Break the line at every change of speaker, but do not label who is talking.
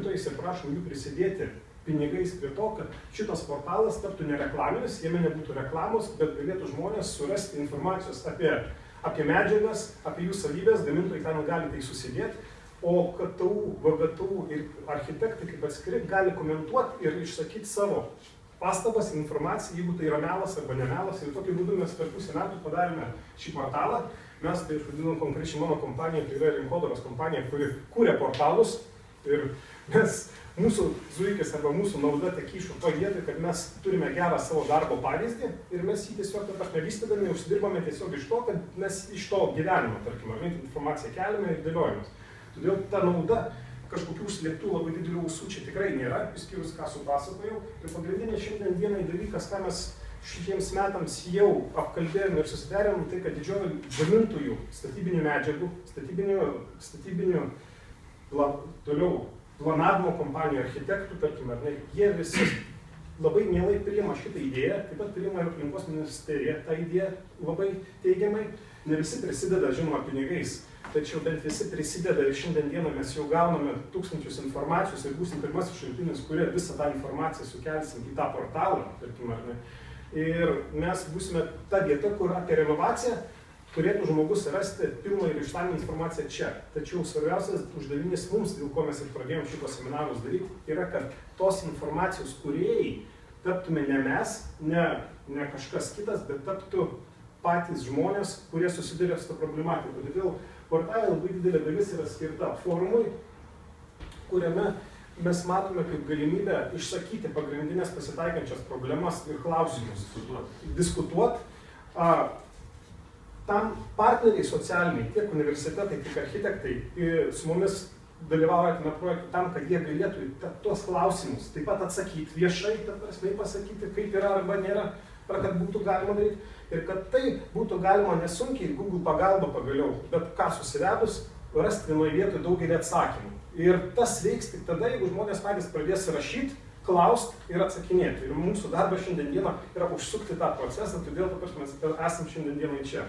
gamintojais ir prašom jų prisidėti pinigais prie to, kad šitas portalas taptų nereklaminis, jame nebūtų reklamos, bet galėtų žmonės surasti informacijos apie medžiagas, apie jų savybės, gamintojai ten gali tai susidėti, o KTU, VGTU ir architektai kaip atskiri gali komentuoti ir išsakyti savo pastabas, informaciją, jeigu tai yra melas arba nemelas. Ir tokiu būdu mes per pusę metų padarėme šį portalą. Mes tai vadinam konkrečiai mano kompanija, tai yra rinkodaros kompanija, kuri kūrė portalus. Ir mūsų zuikis arba mūsų nauda tekyšo to vietoj, kad mes turime gerą savo darbo pavyzdį ir mes jį tiesiog vystydami užsidirbame tiesiog iš to, kad mes iš to gyvenimo, tarkim, informaciją keliame ir dėliojame. Todėl ta nauda kažkokių užslėptų labai didelių ausų čia tikrai nėra, išskyrus ką supasakojau. Ir pagrindinė šiandien dienai dalykas, ką mes šitiems metams jau apkalbėjome ir susidarėm, tai kad didžioji gamintojų statybinių medžiagų, statybinių toliau planavimo kompanijų, architektų, tarkim, ar ne, jie visi labai mielai priima šitą idėją, taip pat priima ir aplinkos ministerija tą idėją labai teigiamai. Ne visi prisideda, žinoma, pinigais, tačiau bent visi prisideda ir šiandien dieną mes jau gauname tūkstančius informacijos ir būsim pirmasis šaltinis, kurie visą tą informaciją sukelsim į tą portalą, tarkim, ar ne. Ir mes būsime ta vieta, kur apie renovaciją turėtų žmogus rasti pilną ir išsamią informaciją čia. Tačiau svarbiausias uždavinys mums, dėl ko mes ir pradėjom šitos seminarus daryti, yra, kad tos informacijos kūrėjai taptume ne mes, ne kažkas kitas, bet taptų patys žmonės, kurie susiduria su tą problematiką. Todėl portale labai didelė dalis yra skirta forumui, kuriame mes matome kaip galimybę išsakyti pagrindinės pasitaikančias problemas ir klausimus. Diskutuot. Tam partneriai socialiniai, tiek universitetai, tiek architektai su mumis dalyvauja tame projekte tam, kad jie galėtų tuos klausimus taip pat atsakyti viešai, ta prasme pasakyti, kaip yra arba nėra, kad būtų galima daryti. Ir kad tai būtų galima nesunkiai Google pagalba pagaliau, bet ką susivedus, rasti vienoje vietoje daugelį atsakymų. Ir tas veiks tik tada, jeigu žmonės patys pradės rašyti, klausti ir atsakinėti. Ir mūsų darbas šiandien dieną yra užsukti tą procesą, todėl mes esam šiandien dienai čia.